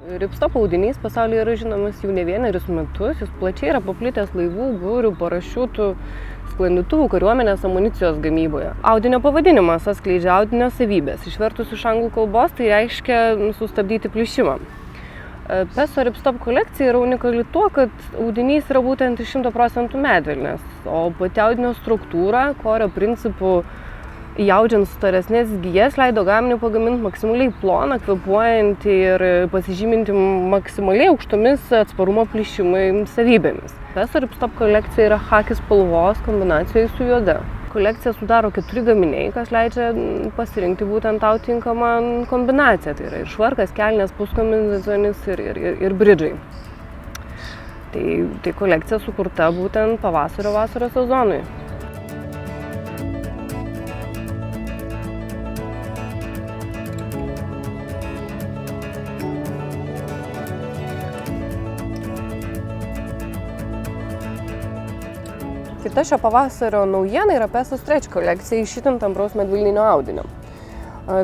Ripstop audinys pasaulyje yra žinomas jau ne vienerius metus, jis plačiai yra paplitęs laivų, būrių, parašiutų, sklandytuvų, kariuomenės amunicijos gamyboje. Audinio pavadinimas atskleidžia audinio savybės. Išvertus iš anglų kalbos tai reiškia sustabdyti plyšimą. Peso Ripstop kolekcija yra unikali tuo, kad audinys yra būtent iš 100% medvilnės, o pati audinio struktūra, korio principų įaudžiant storesnės gijas, leido gaminį pagaminti maksimaliai ploną, kvėpuojantį ir pasižyminti maksimaliai aukštomis atsparumo plyšimui savybėmis. Peso Ripstop kolekcija yra chaki spalvos kombinacijoje su juoda. Kolekciją sudaro 4 gaminiai, kas leidžia pasirinkti būtent tau tinkamą kombinaciją. Tai yra ir švarkas, kelnės, puskombinezonis ir bridžai. Tai kolekcija sukurta būtent pavasario-vasaros sezonui. Kita šio pavasario naujiena yra Peso Stretch kolekcija iš itin tampraus medvilninio audinio.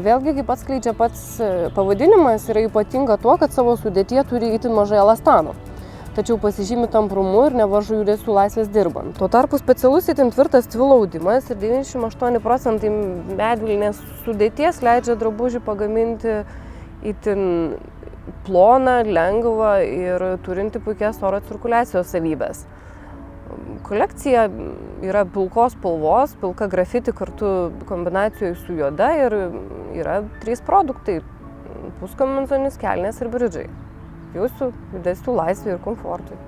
Vėlgi, kaip atskleidžia pats pavadinimas, yra ypatinga tuo, kad savo sudėtyje turi itin mažai elastano. Tačiau pasižymi tamprumu ir nevaržu judesių laisvės dirbant. Tuo tarpu specialus itin tvirtas tvilo audimas ir 98% medvilnės sudėties leidžia drabužį pagaminti itin ploną, lengvą ir turinti puikias oro cirkuliacijos savybės. Kolekcija yra pilkos spalvos, pilka grafiti kartu kombinacijoje su juoda ir yra 3 produktai – puskombinezonis, kelnės ir bridžai. Jūsų judesių laisvė ir komfortui.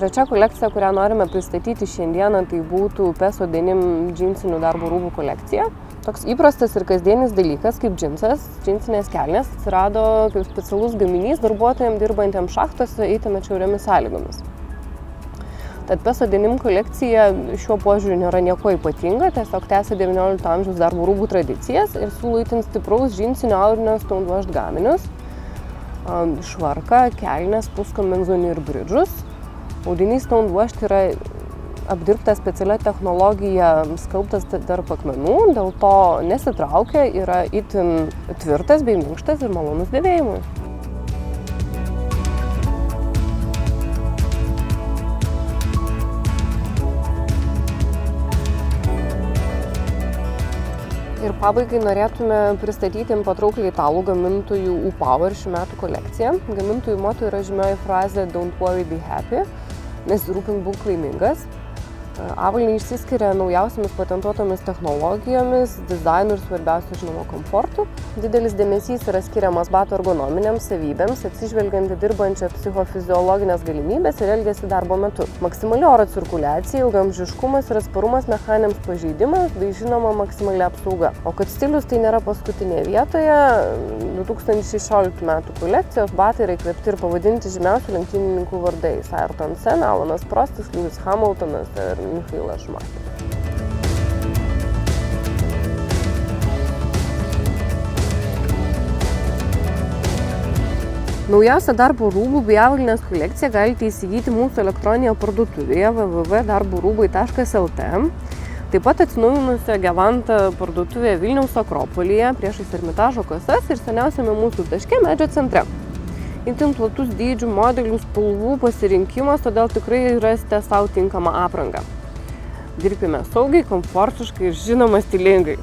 Trečia kolekcija, kurią norime pristatyti šiandieną, tai būtų Peso denim džinsinių darbo rūbų kolekcija. Toks įprastas ir kasdienis dalykas kaip džinsas, džinsinės kelnės atsirado kaip specialus gaminys darbuotojams dirbantiems šachtose itin atšiauriomis sąlygomis. Tad Peso denim kolekcija šiuo požiūriu nėra nieko ypatinga, tiesiog tęsia XIX amžiaus darbo rūbų tradicijas ir siūlo itin stipraus džinsinio audinio stonewashed gaminius, švarką, kelnes, puskombinezonį ir bridžus. Audinys stonewashed yra apdirbtas specialia technologija skalbtas tarp akmenų, dėl to nesitraukia, yra itin tvirtas bei minkštas ir malonus dėvėjimui. Ir pabaigai norėtume pristatyti patraukliai italų gamintojų U-Power šių metų kolekciją. Gamintojų moto yra žymioji frazė "Don't worry, be happy", nesirūpink, būk laimingas. Avalynė išsiskiria naujausiamis patentuotomis technologijomis, dizainu ir svarbiausia, žinoma, komfortu. Didelis dėmesys yra skiriamas batų ergonominėms savybėms, atsižvelgiant į dirbančią psichofiziologinės galimybės ir elgesį darbo metu. Maksimali oro cirkuliacija, ilgaamžiškumas ir atsparumas mechaniniams pažeidimams bei, žinoma, maksimali apsauga. O kad stilius tai nėra paskutinėje vietoje, 2016 metų kolekcijos batai yra įkvėpti ir pavadinti žymiausių lenktynininkų vardais – Ayrton Senna, Alanas Prostas, Lewis Hamiltonas ir Michailas Schumacheris. Naujausią darbo rūbų bei avalynės kolekciją galite įsigyti mūsų elektroninėje parduotuvėje www.darborūbai.lt. Taip pat atsinaujinusioje Gevanta parduotuvėje Vilniaus Akropolyje, priešais Ermitažo kasas ir seniausiame mūsų taške Medžio centre. Itin platus dydžių, modelių, spalvų pasirinkimas, todėl tikrai rasite sau tinkamą aprangą. Dirbkime saugiai, komfortiškai ir, žinoma, stilingai.